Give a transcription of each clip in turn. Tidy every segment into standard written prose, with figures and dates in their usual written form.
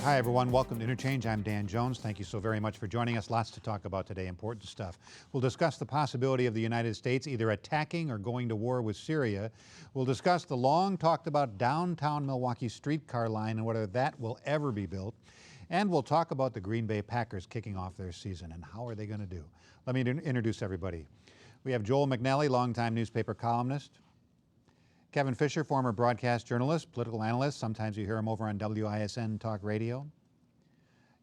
Hi, everyone. Welcome to Interchange. I'm Dan Jones. Thank you so very much for joining us. Lots to talk about today, important stuff. We'll discuss the possibility of the United States either attacking or going to war with Syria. We'll discuss the long talked about downtown Milwaukee streetcar line and whether that will ever be built. And we'll talk about the Green Bay Packers kicking off their season and how are they going to do. Let me introduce everybody. We have Joel McNally, longtime newspaper columnist. Kevin Fischer, former broadcast journalist, political analyst. Sometimes you hear him over on WISN Talk Radio.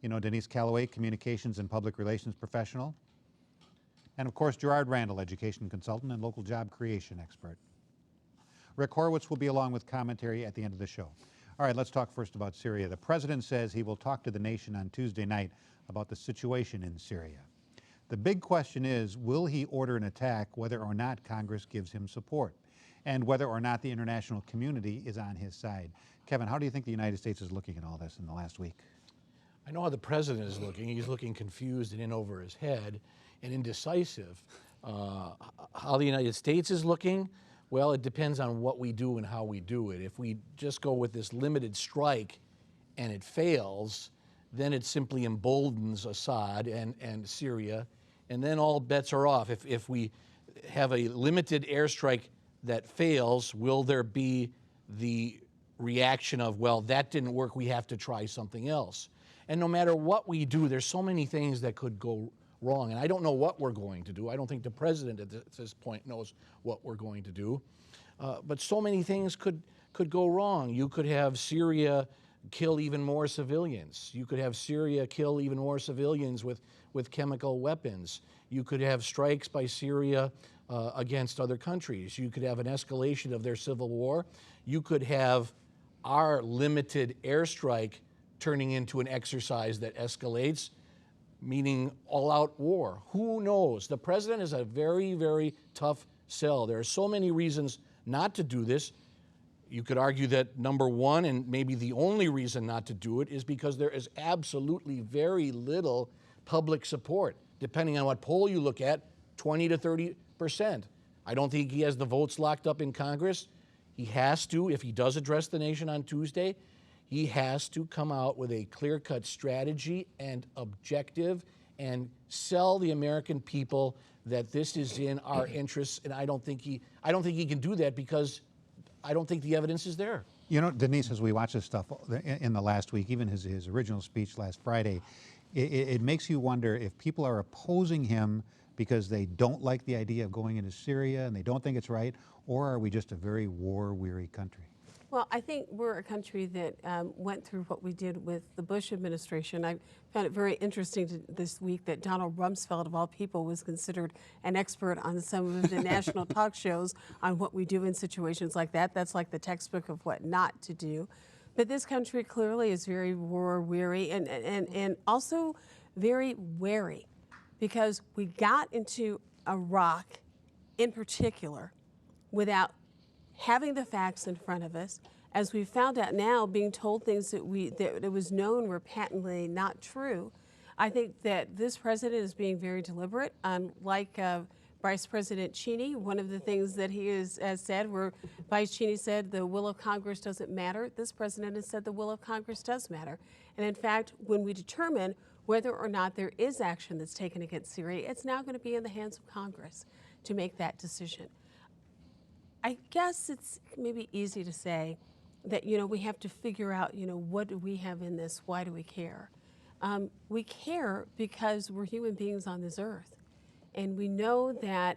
You know Denise Callaway, communications and public relations professional. And of course, Gerard Randall, education consultant and local job creation expert. Rick Horowitz will be along with commentary at the end of the show. All right, let's talk first about Syria. The president says he will talk to the nation on Tuesday night about the situation in Syria. The big question is, will he order an attack whether or not Congress gives him support? And whether or not the international community is on his side. Kevin, how do you think the United States is looking at all this in the last week? I know how the president is looking. He's looking confused and in over his head and indecisive. How the United States is looking, well, it depends on what we do and how we do it. If we just go with this limited strike and it fails, then it simply emboldens Assad and Syria, and then all bets are off. If we have a limited airstrike that fails, will there be the reaction of, well, that didn't work, we have to try something else? And no matter what we do, there's so many things that could go wrong. And I don't know what we're going to do. I don't think the president at this point knows what we're going to do. But so many things could go wrong. You could have Syria kill even more civilians. You could have Syria kill even more civilians with chemical weapons. You could have strikes by Syria against other countries. You could have an escalation of their civil war. You could have our limited airstrike turning into an exercise that escalates, meaning all-out war. Who knows? The president is a very, very tough sell. There are so many reasons not to do this. You could argue that number one, and maybe the only reason not to do it, is because there is absolutely very little public support. Depending on what poll you look at, 20 to 30%. I don't think he has the votes locked up in Congress. He has to, if he does address the nation on Tuesday, he has to come out with a clear-cut strategy and objective and sell the American people that this is in our interests. And I don't think he can do that because I don't think the evidence is there. You know, Denise, as we watch this stuff in the last week, even his original speech last Friday, it makes you wonder if people are opposing him because they don't like the idea of going into Syria and they don't think it's right, or are we just a very war-weary country? Well, I think we're a country that went through what we did with the Bush administration. I found it very interesting this week that Donald Rumsfeld, of all people, was considered an expert on some of the national talk shows on what we do in situations like that. That's like the textbook of what not to do. But this country clearly is very war-weary and also very wary, because we got into Iraq in particular without having the facts in front of us. As we found out now, being told things that it was known were patently not true. I think that this president is being very deliberate. Like Vice President Cheney, one of the things that he has said, where Vice Cheney said the will of Congress doesn't matter, this president has said the will of Congress does matter. And in fact, when we determine whether or not there is action that's taken against Syria, it's now going to be in the hands of Congress to make that decision. I guess it's maybe easy to say that, we have to figure out, what do we have in this? Why do we care? We care because we're human beings on this earth. And we know that,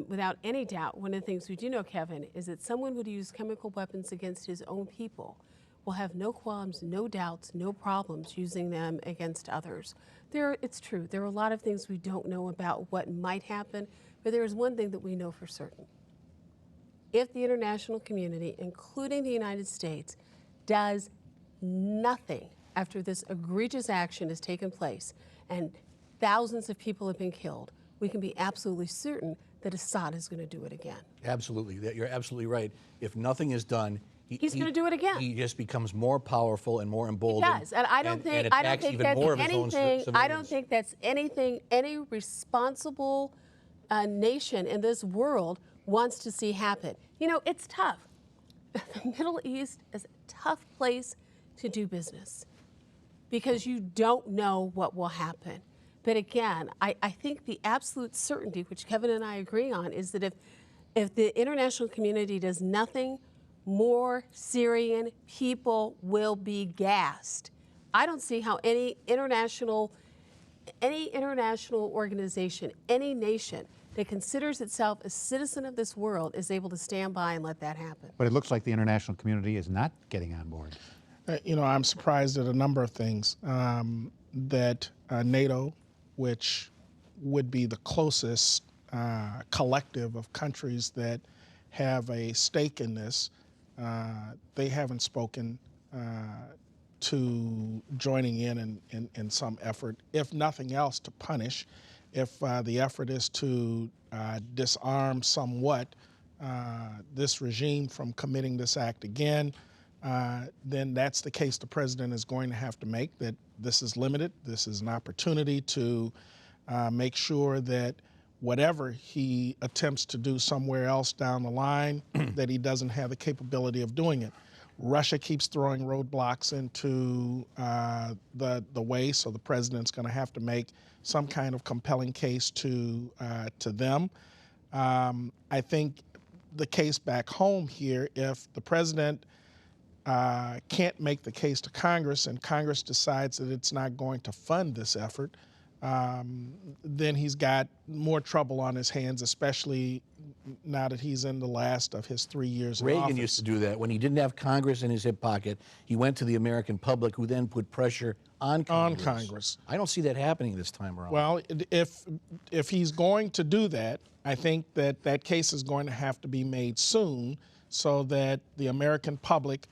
without any doubt, one of the things we do know, Kevin, is that someone who would use chemical weapons against his own people will have no qualms, no doubts, no problems using them against others. It's true, there are a lot of things we don't know about what might happen, but there is one thing that we know for certain. If the international community, including the United States, does nothing after this egregious action has taken place and thousands of people have been killed, we can be absolutely certain that Assad is going to do it again. Absolutely, you're absolutely right. If nothing is done, he's going to do it again. He just becomes more powerful and more emboldened. He does, and I don't think that's anything any responsible nation in this world wants to see happen. It's tough. The Middle East is a tough place to do business. because you don't know what will happen. But again, I think the absolute certainty, which Kevin and I agree on, is that if the international community does nothing, more Syrian people will be gassed. I don't see how any international organization, any nation that considers itself a citizen of this world is able to stand by and let that happen. But it looks like the international community is not getting on board. You know, I'm surprised at a number of things. That NATO, which would be the closest collective of countries that have a stake in this, they haven't spoken to joining in some effort, if nothing else, to punish. If the effort is to disarm somewhat this regime from committing this act again, then that's the case the president is going to have to make, that this is limited. This is an opportunity to make sure that whatever he attempts to do somewhere else down the line, that he doesn't have the capability of doing it. Russia keeps throwing roadblocks into the way, so the president's going to have to make some kind of compelling case to them. I think the case back home here, if the president can't make the case to Congress and Congress decides that it's not going to fund this effort, then he's got more trouble on his hands, especially now that he's in the last of his 3 years in office. Reagan used to do that. When he didn't have Congress in his hip pocket, he went to the American public, who then put pressure on Congress. I don't see that happening this time around. Well, if he's going to do that, I think that case is going to have to be made soon, so that the American public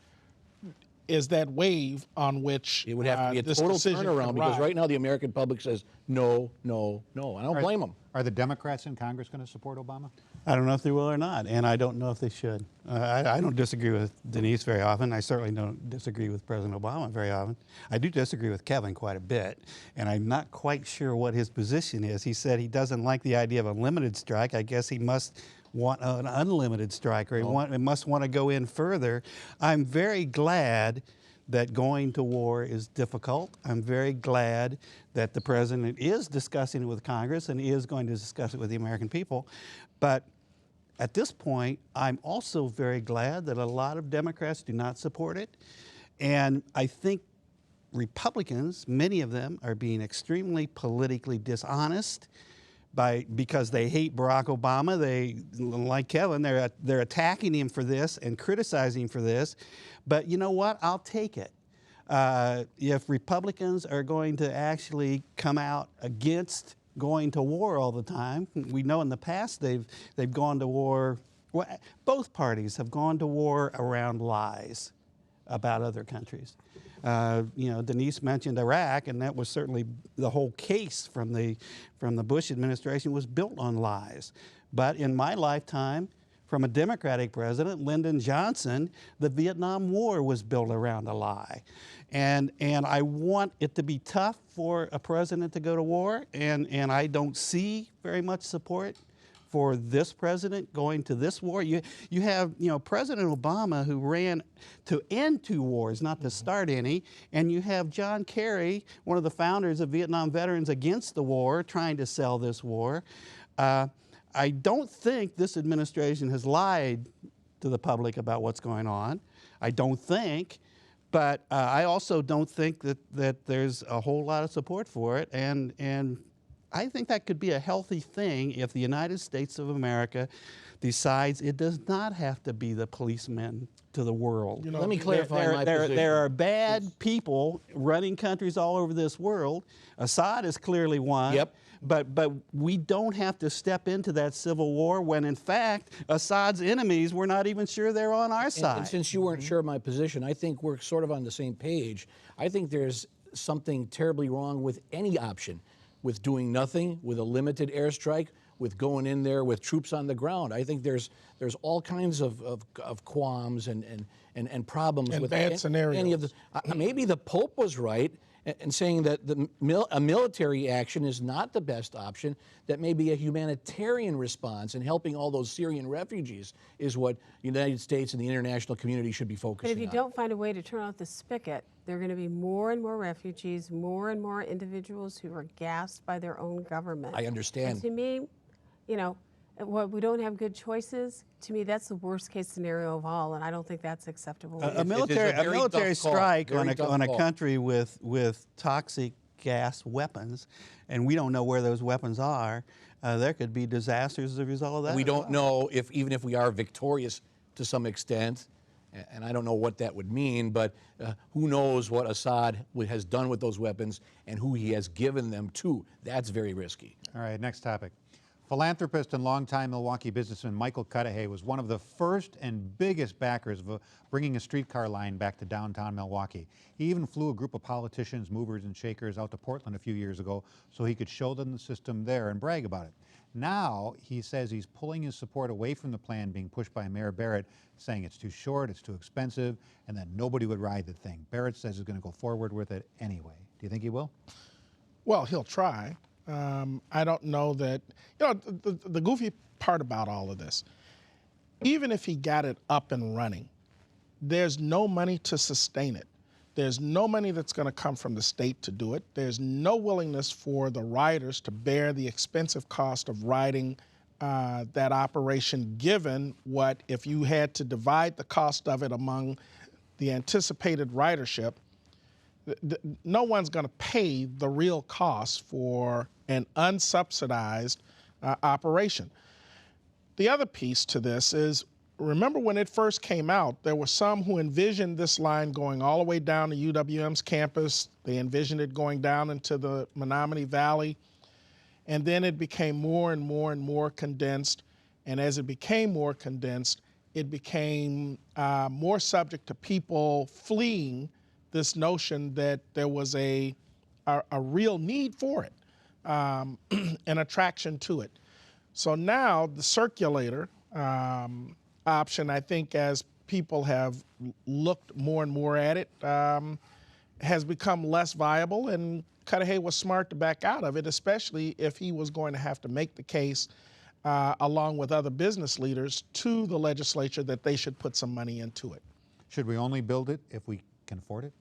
is that wave on which it would have to be a this total decision turnaround, because ride. right now the American public says no, no, no. I don't blame them. Are the Democrats in Congress going to support Obama? I don't know if they will or not, and I don't know if they should. I don't disagree with Denise very often. I certainly don't disagree with President Obama very often. I do disagree with Kevin quite a bit, and I'm not quite sure what his position is. He said he doesn't like the idea of a limited strike. I guess he must want an unlimited strike, or he must want to go in further. I'm very glad that going to war is difficult. I'm very glad that the president is discussing it with Congress and is going to discuss it with the American people. But at this point, I'm also very glad that a lot of Democrats do not support it. And I think Republicans, many of them, are being extremely politically dishonest because they hate Barack Obama. They, like Kevin, they're attacking him for this and criticizing him for this. But you know what? I'll take it. If Republicans are going to actually come out against going to war all the time, we know in the past they've gone to war. Well, both parties have gone to war around lies about other countries. You know, Denise mentioned Iraq, and that was certainly the whole case from the Bush administration was built on lies. But in my lifetime, from a Democratic president, Lyndon Johnson, the Vietnam War was built around a lie. And I want it to be tough for a president to go to war, and I don't see very much support for this president going to this war. You have, you know, President Obama, who ran to end 2 wars, not to start any, and you have John Kerry, one of the founders of Vietnam Veterans Against the War, trying to sell this war. I don't think this administration has lied to the public about what's going on. I don't think, but I also don't think that there's a whole lot of support for it, and I think that could be a healthy thing if the United States of America decides it does not have to be the policeman to the world. You know, Let me clarify my position. There are bad people running countries all over this world. Assad is clearly one. Yep. But we don't have to step into that civil war when, in fact, Assad's enemies, we're not even sure they're on our side. And since you weren't sure of my position, I think we're sort of on the same page. I think there's something terribly wrong with any option, with doing nothing, with a limited airstrike, with going in there with troops on the ground. I think there's all kinds of qualms and problems And with bad scenarios. any of the. Maybe the Pope was right in saying that a military action is not the best option, that maybe a humanitarian response and helping all those Syrian refugees is what the United States and the international community should be But focusing if you on. don't find a way to turn off the spigot, There are going to be more and more refugees, more and more individuals who are gassed by their own government. I understand. And to me, you know, we don't have good choices. To me, that's the worst case scenario of all, and I don't think that's acceptable. A military strike on a country with toxic gas weapons, and we don't know where those weapons are. There could be disasters as a result of that. We don't know if, even if we are victorious to some extent, and I don't know what that would mean, but who knows what Assad has done with those weapons and who he has given them to. That's very risky. All right, next topic. Philanthropist and longtime Milwaukee businessman Michael Callaway was one of the first and biggest backers of bringing a streetcar line back to downtown Milwaukee. He even flew a group of politicians, movers, and shakers out to Portland a few years ago so he could show them the system there and brag about it. Now, he says he's pulling his support away from the plan being pushed by Mayor Barrett, saying it's too short, it's too expensive, and that nobody would ride the thing. Barrett says he's going to go forward with it anyway. Do you think he will? Well, he'll try. I don't know that, you know, the goofy part about all of this, even if he got it up and running, there's no money to sustain it. There's no money that's going to come from the state to do it. There's no willingness for the riders to bear the expensive cost of riding that operation, given what, if you had to divide the cost of it among the anticipated ridership, no one's going to pay the real cost for an unsubsidized operation. The other piece to this is, remember when it first came out, there were some who envisioned this line going all the way down to UWM's campus. They envisioned it going down into the Menominee Valley. And then it became more and more and more condensed. And as it became more condensed, it became more subject to people fleeing this notion that there was a real need for it, an attraction to it. So now the circulator option, I think, as people have looked more and more at it, has become less viable, and Callaway was smart to back out of it, especially if he was going to have to make the case, along with other business leaders, to the legislature that they should put some money into it. Should we only build it if we can afford it?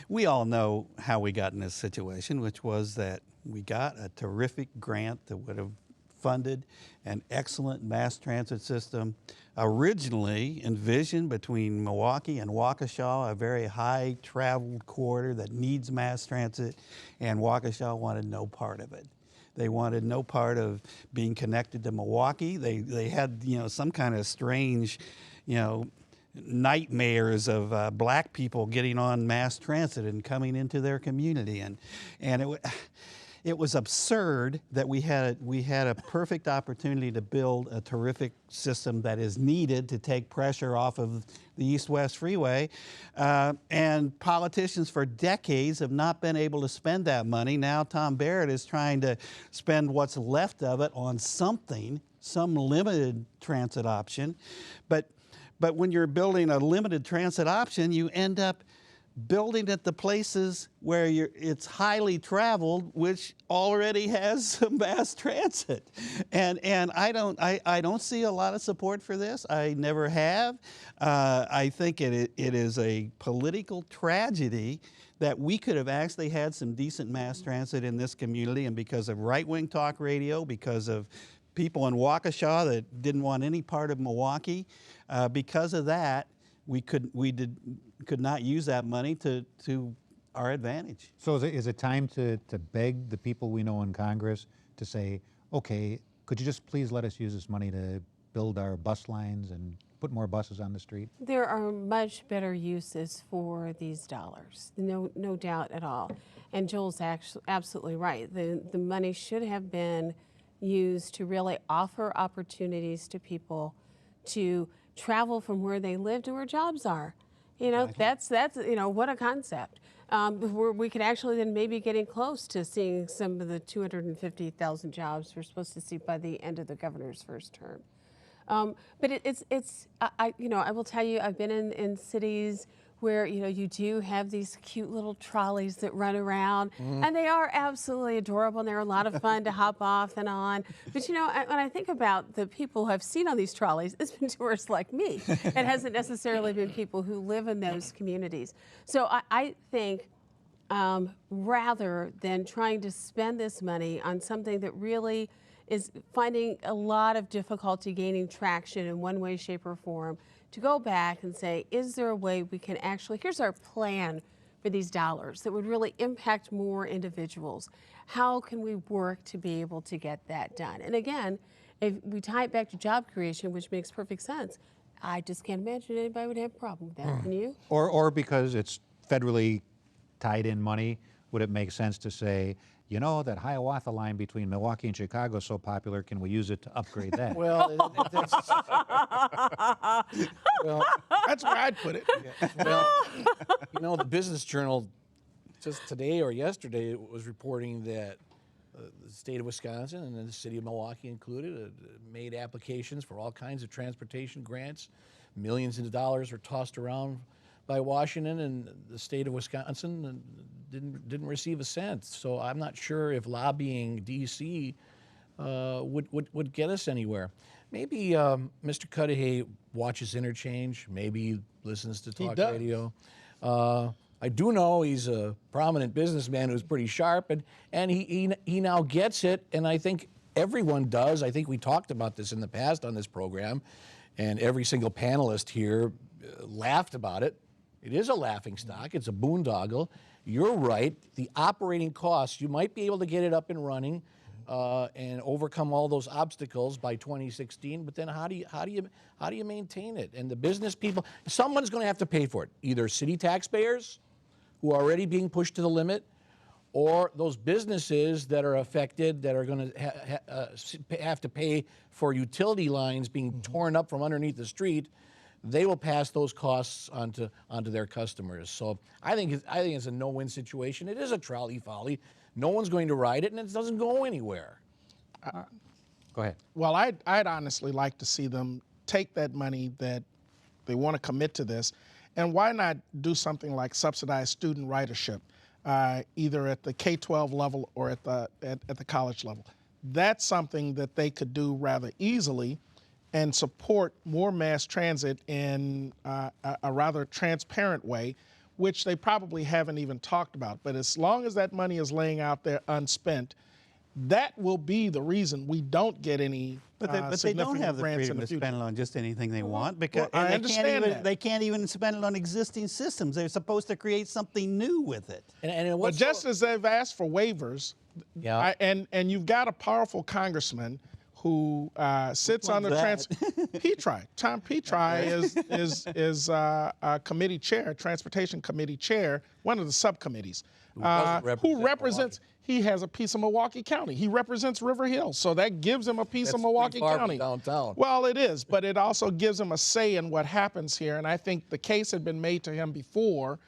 We all know how we got in this situation, which was that we got a terrific grant that would have funded an excellent mass transit system, originally envisioned between Milwaukee and Waukesha, a very high traveled corridor that needs mass transit, and Waukesha wanted no part of it. They wanted no part of being connected to Milwaukee. They had, you know, some kind of strange, you know, nightmares of black people getting on mass transit and coming into their community, and it was absurd that we had a perfect opportunity to build a terrific system that is needed to take pressure off of the East-West Freeway, and politicians for decades have not been able to spend that money. Now Tom Barrett is trying to spend what's left of it on something, some limited transit option, but when you're building a limited transit option, you end up building at the places where it's highly traveled, which already has some mass transit. And I don't see a lot of support for this. I never have. I think it is a political tragedy that we could have actually had some decent mass transit in this community, and because of right-wing talk radio, because of people in Waukesha that didn't want any part of Milwaukee, because of that, we could not use that money to our advantage. So is it time to beg the people we know in Congress to say, okay, could you just please let us use this money to build our bus lines and put more buses on the street? There are much better uses for these dollars, no doubt at all. And Joel's absolutely right. The money should have been used to really offer opportunities to people to travel from where they live to where jobs are. You know, that's you know, what a concept. Where we could actually then maybe getting close to seeing some of the 250,000 jobs we're supposed to see by the end of the governor's first term. But I will tell you, I've been in cities where you do have these cute little trolleys that run around, and they are absolutely adorable, and they're a lot of fun to hop off and on. But when I think about the people who I've seen on these trolleys, it's been tourists like me. It hasn't necessarily been people who live in those communities. So I think rather than trying to spend this money on something that really is finding a lot of difficulty gaining traction in one way, shape, or form, to go back and say, is there a way we can actually, here's our plan for these dollars that would really impact more individuals. How can we work to be able to get that done? And again, if we tie it back to job creation, which makes perfect sense, I just can't imagine anybody would have a problem with that. Can you? Or because it's federally tied in money, would it make sense to say, that Hiawatha Line between Milwaukee and Chicago is so popular, can we use it to upgrade that? Well, That's where I'd put it. Well, the Business Journal just today or yesterday was reporting that the state of Wisconsin and then the city of Milwaukee included made applications for all kinds of transportation grants. Millions of dollars were tossed around by Washington, and the state of Wisconsin didn't receive a cent. So I'm not sure if lobbying D.C. Would get us anywhere. Maybe Mr. Cudahy watches interCHANGE. Maybe he listens to talk radio. I do know he's a prominent businessman who's pretty sharp, and he now gets it, and I think everyone does. I think we talked about this in the past on this program, and every single panelist here laughed about it. It is a laughingstock. It's a boondoggle. You're right. The operating costs, you might be able to get it up and running and overcome all those obstacles by 2016. But then how do you maintain it? And the business people, someone's going to have to pay for it. Either city taxpayers, who are already being pushed to the limit, or those businesses that are affected that are going to have to pay for utility lines being torn up from underneath the street. They will pass those costs onto their customers. So I think it's a no-win situation. It is a trolley folly. No one's going to ride it, and it doesn't go anywhere. Go ahead. Well, I'd honestly like to see them take that money that they want to commit to this, and why not do something like subsidized student ridership, either at the K-12 level or at the college level. That's something that they could do rather easily and support more mass transit in a rather transparent way, which they probably haven't even talked about. But as long as that money is laying out there unspent, that will be the reason we don't get any But they don't have the freedom to spend it on just anything they want, because I understand that. They can't even spend it on existing systems. They're supposed to create something new with it. But just as they've asked for waivers, yeah. and you've got a powerful congressman who sits on the Tom Petri is committee chair, transportation committee chair, one of the subcommittees, who represents. He has a piece of Milwaukee County. He represents River Hill, so that gives him a piece of Milwaukee County. Downtown. Well, it is, but it also gives him a say in what happens here. And I think the case had been made to him before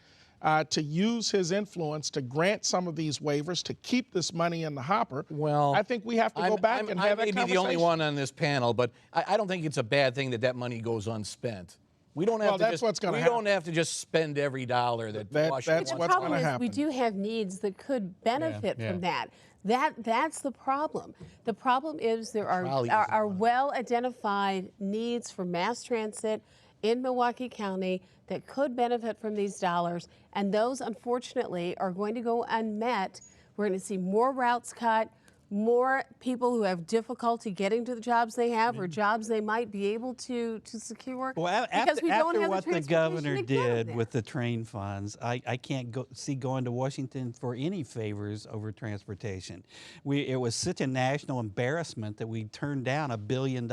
to use his influence to grant some of these waivers to keep this money in the hopper. Well, I think we have to go back and have that conversation. I may be the only one on this panel, but I don't think it's a bad thing that money goes unspent. We don't have we don't have to just spend every dollar that Washington that's the what's problem going to is happen. we do have needs that could benefit from that. That's the problem. The problem is there are well identified needs for mass transit in Milwaukee County that could benefit from these dollars, and those unfortunately are going to go unmet. We're going to see more routes cut, more people who have difficulty getting to the jobs they have or jobs they might be able to secure. Well, because we don't after have what the transportation governor to get them did there. with the train funds, I can't see going to Washington for any favors over transportation. It was such a national embarrassment that we turned down $1 billion,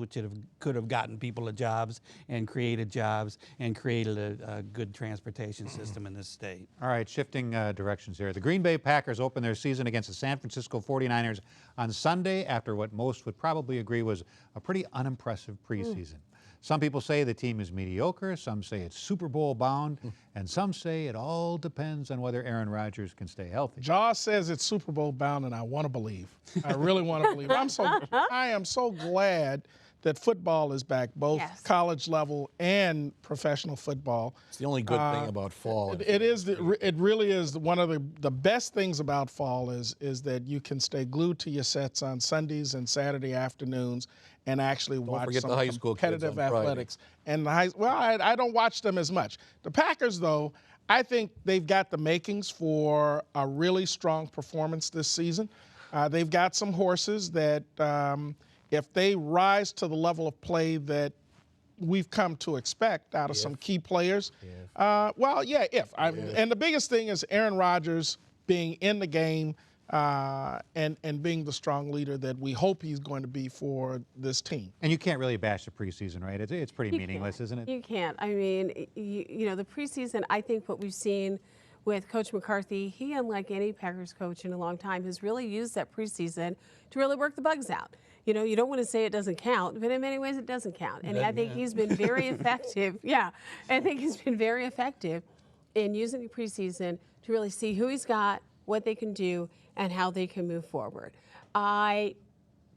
which could have gotten people jobs and created a good transportation system in this state. All right, shifting directions here. The Green Bay Packers opened their season against the San Francisco 49ers on Sunday after what most would probably agree was a pretty unimpressive preseason. Some people say the team is mediocre, some say it's Super Bowl bound, and some say it all depends on whether Aaron Rodgers can stay healthy. Jaws says it's Super Bowl bound, and I want to believe. I really want to believe. I am so glad that football is back, both Yes. college level and professional football. It's the only good thing about fall. It really is one of the best things about fall is that you can stay glued to your sets on Sundays and Saturday afternoons and actually watch forget some the high school kids competitive on Friday. athletics. And I don't watch them as much. The Packers, though, I think they've got the makings for a really strong performance this season. They've got some horses that, if they rise to the level of play that we've come to expect out of some key players, and the biggest thing is Aaron Rodgers being in the game and being the strong leader that we hope he's going to be for this team. And you can't really bash the preseason, right? It's pretty You meaningless, can't. isn't it? You can't. I mean, you know, the preseason, I think what we've seen with Coach McCarthy, he, unlike any Packers coach in a long time, has really used that preseason to really work the bugs out. You know, you don't want to say it doesn't count, but in many ways it doesn't count. And I think he's been very effective. Yeah, I think he's been very effective in using the preseason to really see who he's got, what they can do, and how they can move forward. I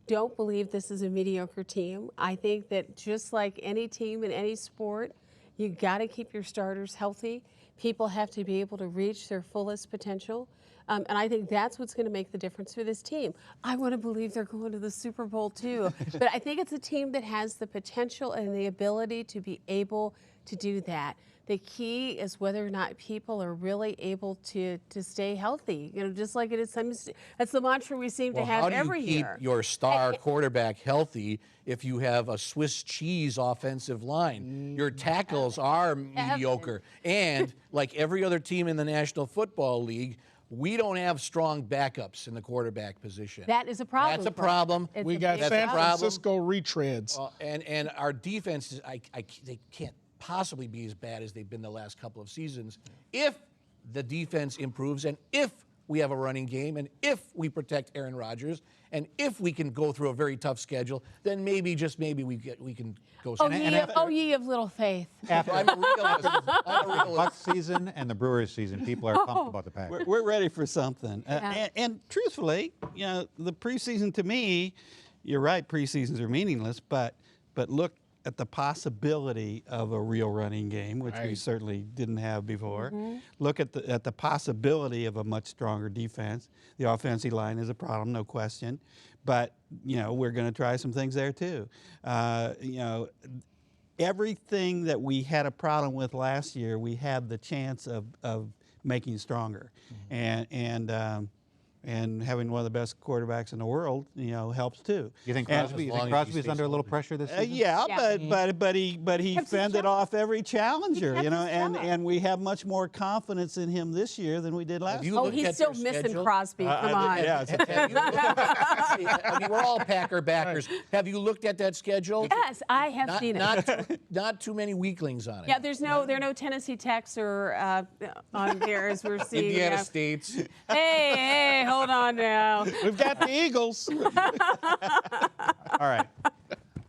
don't believe this is a mediocre team. I think that just like any team in any sport, you got to keep your starters healthy. People have to be able to reach their fullest potential. And I think that's what's going to make the difference for this team. I want to believe they're going to the Super Bowl too. But I think it's a team that has the potential and the ability to be able to do that. The key is whether or not people are really able to stay healthy. You know, just like it is. That's the mantra we seem to have every year. How do you keep your star quarterback healthy if you have a Swiss cheese offensive line? Your tackles are mediocre. And like every other team in the National Football League, we don't have strong backups in the quarterback position. That is a problem. That's a problem. We got San Francisco retreads. And our defenses, they can't possibly be as bad as they've been the last couple of seasons if the defense improves and if we have a running game and if we protect Aaron Rodgers and if we can go through a very tough schedule, then maybe, just maybe, we can go. Ye of little faith. I'm a realist. Bucs season and the Brewers season, people are pumped about the Packers. We're ready for something. Yeah. And truthfully, you know, the preseason to me, you're right, preseasons are meaningless, but look at the possibility of a real running game, which we certainly didn't have before. Look at the possibility of a much stronger defense. The offensive line is a problem, no question. But, you know, we're going to try some things there too. You know, everything that we had a problem with last year, we had the chance of making stronger. And having one of the best quarterbacks in the world, you know, helps too. You think Crosby's under a little pressure this season? But he fended off every challenger, you know, and we have much more confidence in him this year than we did last year. Oh, he's still missing Crosby. Come on. I mean, we're all Packer backers. Have you looked at that schedule? Yes, I have seen it. Not too many weaklings on it. Yeah, there are no Tennessee Techs or on there as we're seeing. Indiana States. Hey, hold on now. We've got the Eagles. All right.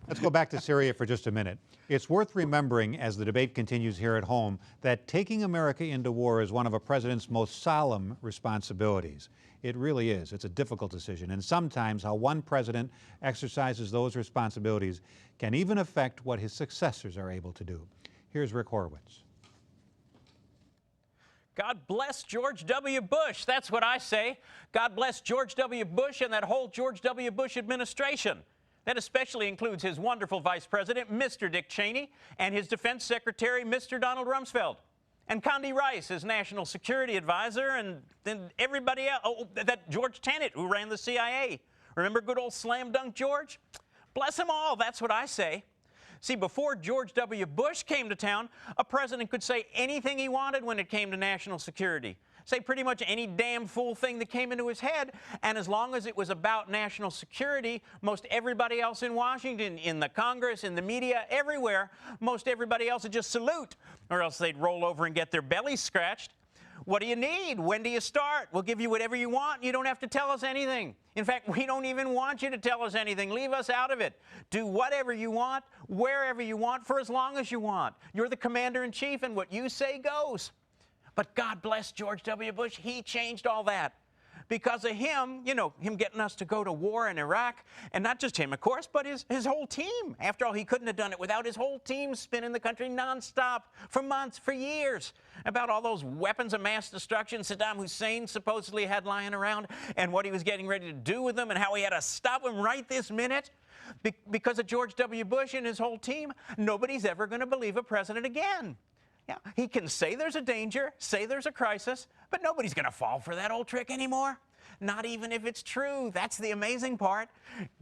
Let's go back to Syria for just a minute. It's worth remembering, as the debate continues here at home, that taking America into war is one of a president's most solemn responsibilities. It really is. It's a difficult decision. And sometimes how one president exercises those responsibilities can even affect what his successors are able to do. Here's Rick Horowitz. God bless George W. Bush. That's what I say. God bless George W. Bush and that whole George W. Bush administration. That especially includes his wonderful Vice President, Mr. Dick Cheney, and his Defense Secretary, Mr. Donald Rumsfeld, and Condi Rice, his National Security Advisor, and then everybody else. Oh, that George Tenet, who ran the CIA. Remember good old slam dunk George? Bless them all. That's what I say. See, before George W. Bush came to town, a president could say anything he wanted when it came to national security. Say pretty much any damn fool thing that came into his head, and as long as it was about national security, most everybody else in Washington, in the Congress, in the media, everywhere, most everybody else would just salute, or else they'd roll over and get their bellies scratched. What do you need? When do you start? We'll give you whatever you want. You don't have to tell us anything. In fact, we don't even want you to tell us anything. Leave us out of it. Do whatever you want, wherever you want, for as long as you want. You're the commander-in-chief, and what you say goes. But God bless George W. Bush. He changed all that. because of him, you know, him getting us to go to war in Iraq, and not just him, of course, but his whole team. After all, he couldn't have done it without his whole team spinning the country nonstop for months, for years, about all those weapons of mass destruction Saddam Hussein supposedly had lying around, and what he was getting ready to do with them, and how he had to stop them right this minute. Because of George W. Bush and his whole team, nobody's ever going to believe a president again. Yeah, he can say there's a danger, say there's a crisis, but nobody's going to fall for that old trick anymore. Not even if it's true. That's the amazing part.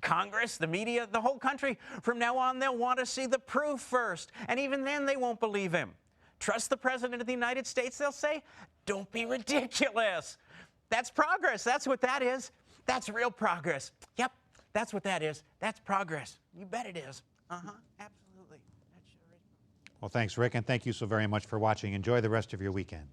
Congress, the media, the whole country, from now on, they'll want to see the proof first. And even then, they won't believe him. Trust the President of the United States, they'll say? Don't be ridiculous. That's progress. That's what that is. That's real progress. Yep, that's what that is. That's progress. You bet it is. Absolutely. Well, thanks, Rick, and thank you so very much for watching. Enjoy the rest of your weekend.